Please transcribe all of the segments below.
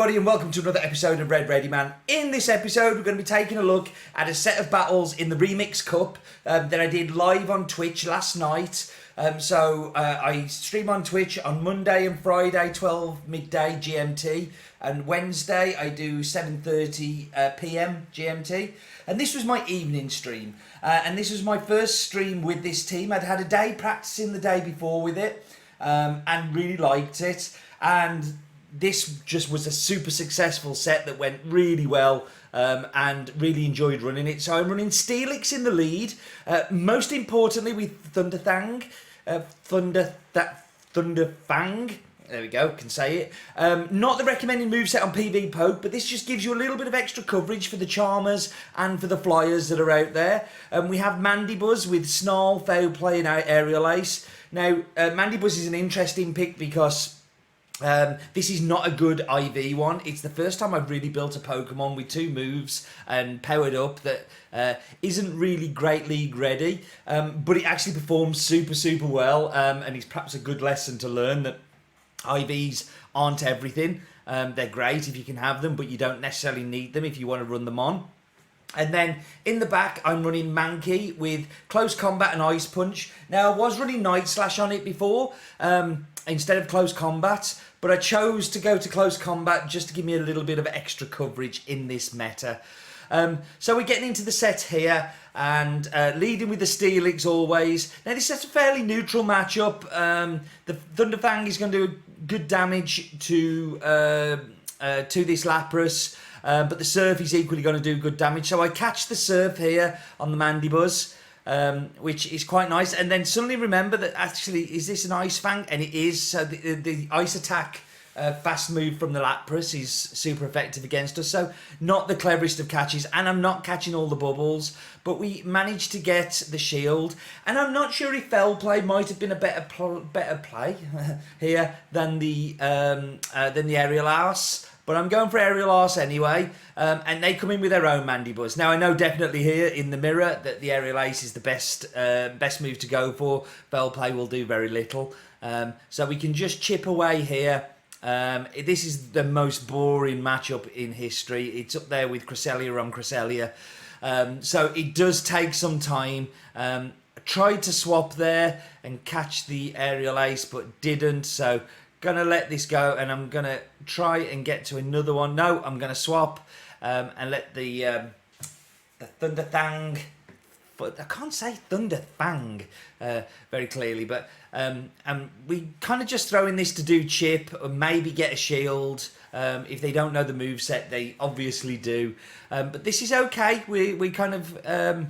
everybody, and welcome to another episode of RedReadyman. In this episode, we're going to be taking a look at a set of battles in the Remix Cup that I did live on Twitch last night. I stream on Twitch on Monday and Friday, 12 midday GMT, and Wednesday I do 7:30 PM GMT. And this was my evening stream, and this was my first stream with this team. I'd had a day practicing the day before with it, and really liked it. And this just was a super successful set that went really well, and really enjoyed running it. So I'm running Steelix in the lead, most importantly with Thunderfang. Thunderfang. There we go, can say it. Not the recommended moveset on PV Poke, but this just gives you a little bit of extra coverage for the Charmers and for the Flyers that are out there. We have Mandibuzz with Snarl, Foul Play and Aerial Ace. Now, Mandibuzz is an interesting pick because this is not a good IV one. It's the first time I've really built a Pokemon with two moves and powered up that isn't really great league ready, but it actually performs super well, and it's perhaps a good lesson to learn that IVs aren't everything. They're great if you can have them, but you don't necessarily need them if you want to run them on. And then in the back, I'm running Mankey with Close Combat and Ice Punch. Now, I was running Night Slash on it before, instead of Close Combat, but I chose to go to Close Combat just to give me a little bit of extra coverage in this meta. So we're getting into the set here, and leading with the Steelix always. Now, this is a fairly neutral matchup. The Thunderfang is going to do good damage to this Lapras. But the Surf is equally going to do good damage. So I catch the Surf here on the Mandibuzz, which is quite nice. And then suddenly remember that actually, is this an Ice Fang? And it is. So the Ice Attack fast move from the Lapras is super effective against us. So not the cleverest of catches. And I'm not catching all the bubbles. But we managed to get the shield. And I'm not sure if Fell Play might have been a better play here than the Aerial Arse. But I'm going for Aerial Arse anyway, and they come in with their own Mandibuzz. Now, I know definitely here in the mirror that the Aerial Ace is the best move to go for. Fell Play will do very little. So we can just chip away here. This is the most boring matchup in history. It's up there with Cresselia on Cresselia. So it does take some time. I tried to swap there and catch the Aerial Ace, but didn't. So gonna let this go, and I'm gonna try and get to another one. No, I'm gonna swap and let the Thunderfang, but I can't say Thunderfang very clearly, but we kind of just throw in this to do chip or maybe get a shield. If they don't know the moveset, they obviously do, but this is okay. We kind of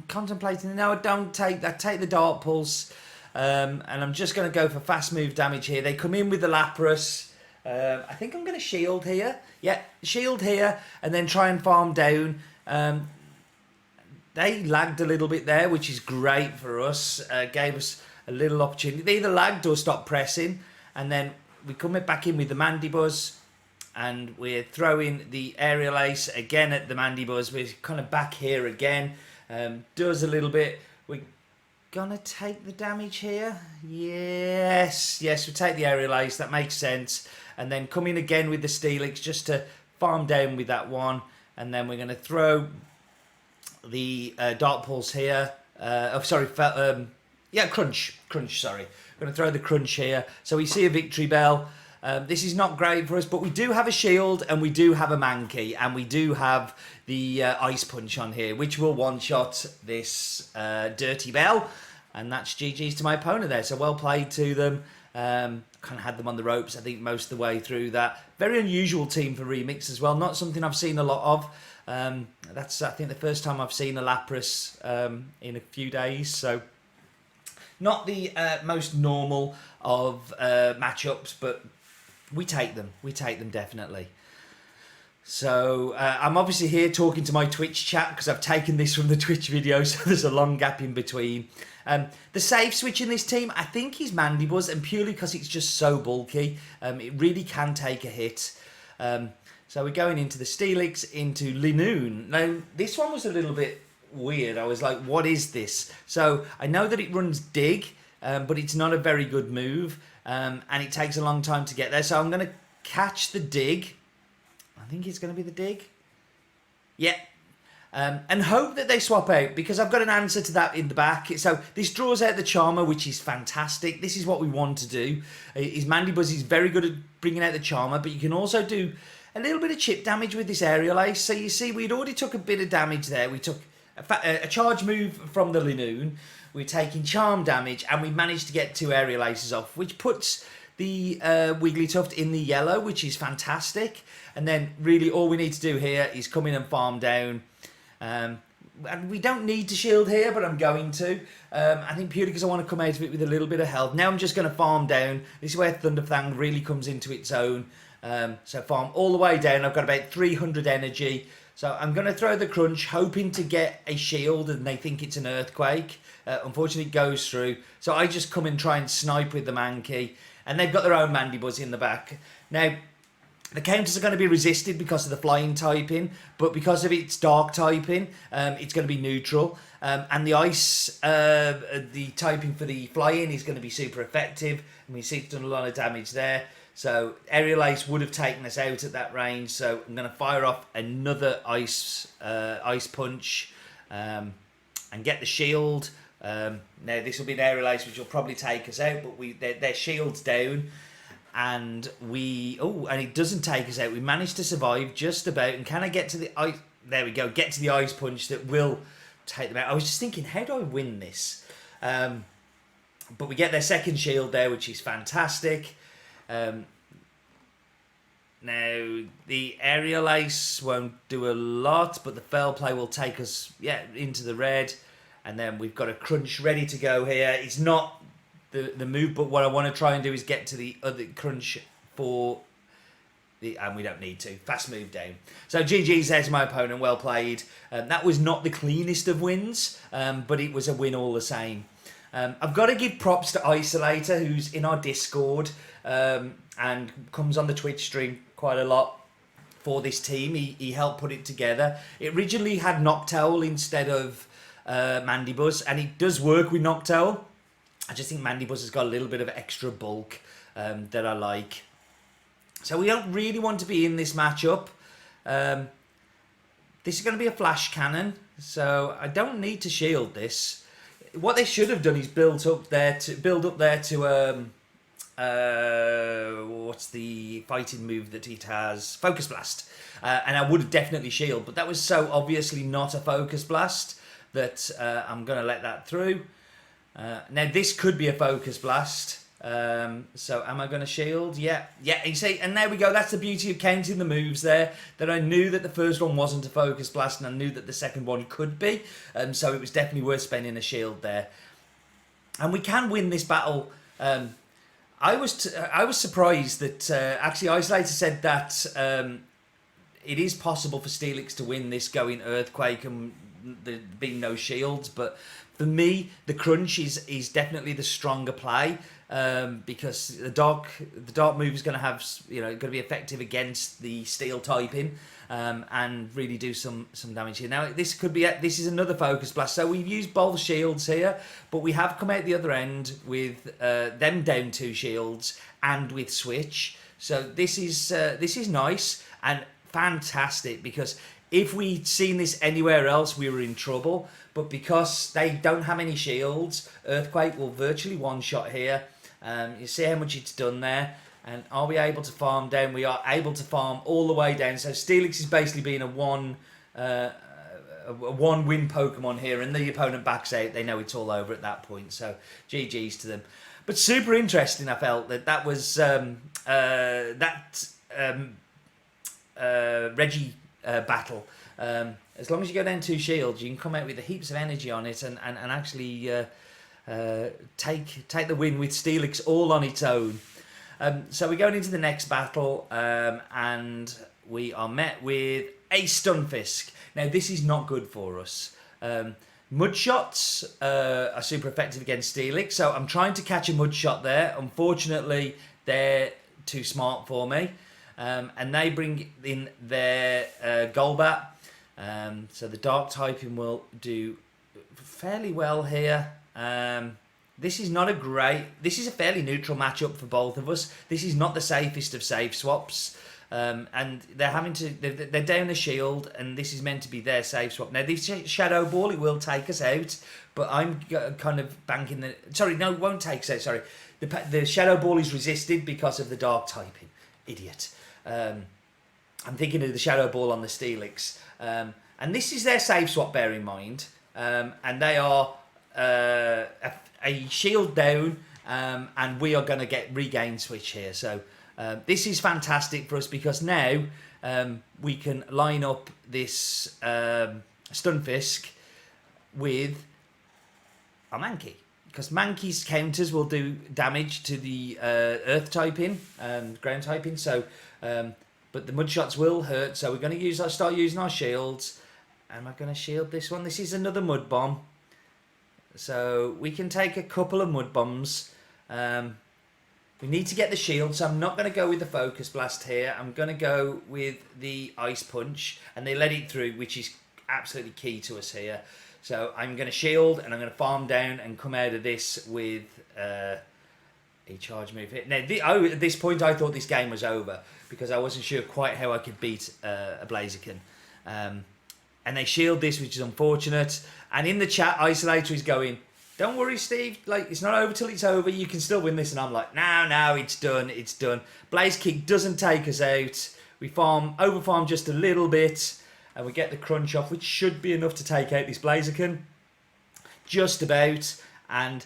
contemplating. No, I don't take that. Take the Dart Pulse. And I'm just going to go for fast move damage here. They come in with the Lapras. I think I'm going to shield here. Yeah, shield here, and then try and farm down. They lagged a little bit there, which is great for us. Gave us a little opportunity. They either lagged or stopped pressing. And then we come back in with the Mandibuzz, and we're throwing the Aerial Ace again at the Mandibuzz. We're kind of back here again. Does a little bit. We're gonna take the damage here. Yes, we take the Aerial Ace. That makes sense. And then come in again with the Steelix just to farm down with that one. And then we're gonna throw the Dart Pulse here. Crunch. Sorry, we're gonna throw the Crunch here. So we see a Victory Bell. This is not great for us, but we do have a shield, and we do have a Mankey, and we do have the Ice Punch on here, which will one-shot this Dirty Bell, and that's GG's to my opponent there. So well played to them. Kind of had them on the ropes, I think, most of the way through that. Very unusual team for Remix as well. Not something I've seen a lot of. That's, I think, the first time I've seen a Lapras in a few days. So not the most normal of matchups, but we take them. We take them definitely. So I'm obviously here talking to my Twitch chat because I've taken this from the Twitch video, so there's a long gap in between. The safe switch in this team, I think, is Mandibuzz, and purely because it's just so bulky. It really can take a hit. So we're going into the Steelix, into Linoon. Now, this one was a little bit weird. I was like, what is this? So I know that it runs Dig, but it's not a very good move. And it takes a long time to get there. So I'm going to catch the dig. I think it's going to be the dig. Yeah. And hope that they swap out, because I've got an answer to that in the back. So this draws out the Charmer, which is fantastic. This is what we want to do. Mandibuzz is very good at bringing out the Charmer, but you can also do a little bit of chip damage with this Aerial Ace. So you see, we'd already took a bit of damage there. We took a charge move from the Linoon. We're taking charm damage, and we managed to get 2 Aerial Aces off, which puts the Wigglytuft in the yellow, which is fantastic. And then really all we need to do here is come in and farm down. And we don't need to shield here, but I'm going to. I think purely because I want to come out of it with a little bit of health. Now I'm just going to farm down. This is where Thunderfang really comes into its own. So farm all the way down. I've got about 300 energy. So I'm going to throw the Crunch, hoping to get a shield, and they think it's an Earthquake. Unfortunately, it goes through. So I just come and try and snipe with the Mankey. And they've got their own Mandibuzz in the back. Now, the counters are going to be resisted because of the flying typing, but because of its dark typing, it's going to be neutral. And the ice, the typing for the flying is going to be super effective. And we see it's done a lot of damage there. So Aerial Ace would have taken us out at that range. So I'm going to fire off another ice punch and get the shield. Now this will be an Aerial Ace, which will probably take us out, but their shield's down. And and it doesn't take us out. We managed to survive just about. And can I get to the ice? There we go. Get to the ice punch that will take them out. I was just thinking, how do I win this? But we get their second shield there, which is fantastic. Now the Aerial Ace won't do a lot, but the Fell Play will take us into the red. And then we've got a Crunch ready to go here. It's not the move, but what I want to try and do is get to the other Crunch for the, and we don't need to. Fast move down. So GG's there to my opponent, well played. That was not the cleanest of wins, but it was a win all the same. I've got to give props to Isolator, who's in our Discord and comes on the Twitch stream quite a lot for this team. He helped put it together. It originally had Noctowl instead of Mandibuzz, and it does work with Noctowl. I just think Mandibuzz has got a little bit of extra bulk that I like. So we don't really want to be in this matchup. This is going to be a Flash Cannon, so I don't need to shield this. What they should have done is build up there to what's the fighting move that it has? Focus Blast. And I would have definitely shielded, but that was so obviously not a Focus Blast that I'm going to let that through. Now this could be a Focus Blast. So am I going to shield? Yeah. You see, and there we go. That's the beauty of counting the moves there. That I knew that the first one wasn't a Focus Blast, and I knew that the second one could be. So it was definitely worth spending a shield there. And we can win this battle. I was surprised that actually Isolator said that it is possible for Steelix to win this going Earthquake and there being no shields, but for me the Crunch is definitely the stronger play because the dark move is going to have going to be effective against the steel typing and really do some damage here. Now this is another Focus Blast, so we've used both shields here, but we have come out the other end with them down 2 shields and with Switch. So this is nice and fantastic, because if we'd seen this anywhere else, we were in trouble. But because they don't have any shields, Earthquake will virtually one-shot here. You see how much it's done there. And are we able to farm down? We are able to farm all the way down. So Steelix is basically being a one-win Pokemon here. And the opponent backs out. They know it's all over at that point. So GG's to them. But super interesting, I felt that was Reggie battle. As long as you go down 2 shields, you can come out with heaps of energy on it and actually take the win with Steelix all on its own. So we're going into the next battle, and we are met with a Stunfisk. Now this is not good for us. Mud shots are super effective against Steelix, so I'm trying to catch a mud shot there. Unfortunately, they're too smart for me. And they bring in their Golbat. So the dark typing will do fairly well here. this is not a great... This is a fairly neutral matchup for both of us. This is not the safest of safe swaps. And they're having to... They're down a shield, and this is meant to be their safe swap. Now, this Shadow Ball, it will take us out, but I'm kind of banking the... Sorry, no, it won't take us out, sorry. The Shadow Ball is resisted because of the Dark typing. Idiot. I'm thinking of the Shadow Ball on the Steelix. And this is their safe swap, bear in mind. And they are a shield down, and we are going to get regain switch here. So this is fantastic for us because now we can line up this Stunfisk with our Mankey. Because Mankey's counters will do damage to the Earth typing and ground typing. So, but the Mudshots will hurt. So we're going to start using our shields. Am I going to shield this one? This is another Mud Bomb. So we can take a couple of Mud Bombs. We need to get the shield, so I'm not going to go with the Focus Blast here. I'm going to go with the Ice Punch, and they let it through, which is absolutely key to us here. So I'm going to shield, and I'm going to farm down and come out of this with a charge move here. Now, at this point, I thought this game was over because I wasn't sure quite how I could beat a Blaziken. And they shield this, which is unfortunate. And in the chat, Isolator is going, don't worry, Steve. Like, it's not over till it's over. You can still win this. And I'm like, no, it's done. It's done. Blaze Kick doesn't take us out. We overfarm just a little bit. And we get the crunch off, which should be enough to take out this Blaziken. Just about. And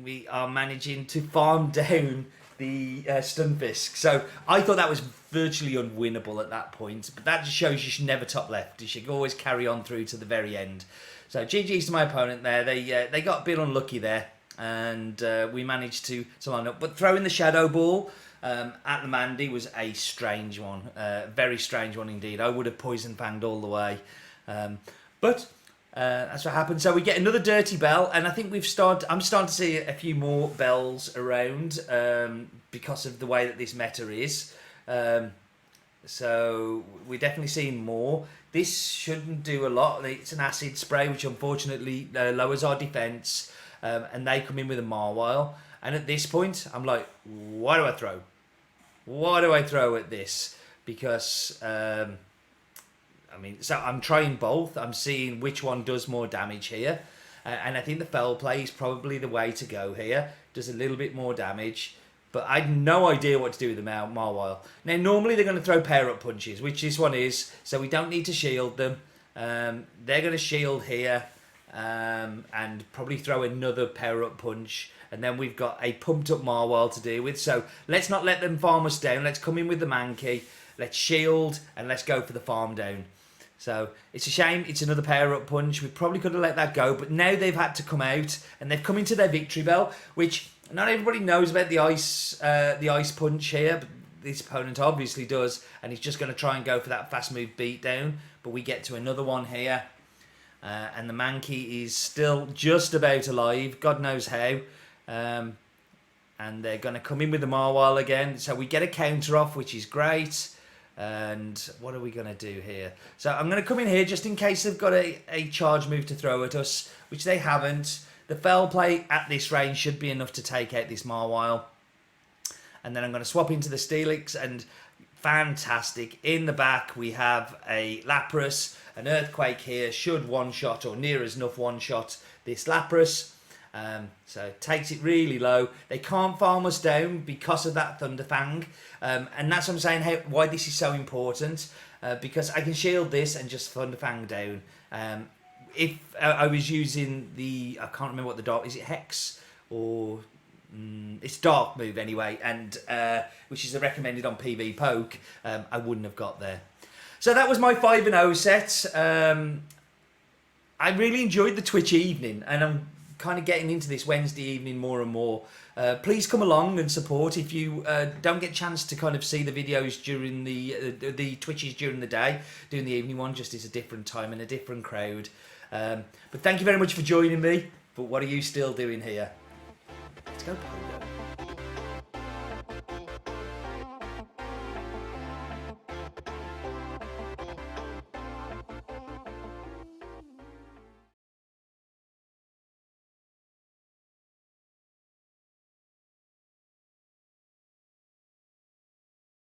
we are managing to farm down the Stunfisk. So I thought that was virtually unwinnable at that point. But that just shows you should never top left. You should always carry on through to the very end. So GG's to my opponent there. They got a bit unlucky there. And we managed to line up. But throwing the Shadow Ball at the Mandy was a strange one. Very strange one indeed. I would have Poison Fanged all the way. But that's what happened. So we get another Dirty Bell. And I think I'm starting to see a few more bells around because of the way that this meta is. So we're definitely seeing more. This shouldn't do a lot. It's an acid spray, which unfortunately lowers our defense. And they come in with a Marwile. And at this point, I'm like, what do I throw? What do I throw at this? Because, so I'm trying both. I'm seeing which one does more damage here. And I think the Fell Play is probably the way to go here. Does a little bit more damage. But I had no idea what to do with the Marwile. Now, normally they're going to throw pair-up punches, which this one is. So we don't need to shield them. They're going to shield here. And probably throw another pair-up punch. And then we've got a pumped-up Marwile to deal with. So let's not let them farm us down. Let's come in with the Mankey. Let's shield. And let's go for the farm down. So it's a shame. It's another pair-up punch. We probably could have let that go. But now they've had to come out. And they've come into their Victory Bell. Which not everybody knows about the ice punch here. But this opponent obviously does. And he's just going to try and go for that fast move beatdown. But we get to another one here. And the Mankey is still just about alive. God knows how. And they're going to come in with the Marwile again. So we get a counter off, which is great. And what are we going to do here? So I'm going to come in here just in case they've got a charge move to throw at us, which they haven't. The Fell Play at this range should be enough to take out this Marwile. And then I'm going to swap into the Steelix. And fantastic. In the back, we have a Lapras. An Earthquake here should one-shot or near as enough one-shot this Lapras. So it takes it really low. They can't farm us down because of that Thunderfang. And that's what I'm saying, why this is so important. Because I can shield this and just Thunderfang down. If I was using I can't remember what the dark... Is it Hex? Or... it's Dark move anyway. And which is recommended on PV Poke. I wouldn't have got there. So that was my 5-0 set. I really enjoyed the Twitch evening. And I'm kind of getting into this Wednesday evening more and more. Please come along and support if you don't get a chance to kind of see the videos during the Twitches during the day. Doing the evening one just is a different time and a different crowd. But thank you very much for joining me. But what are you still doing here? Let's go Pogo.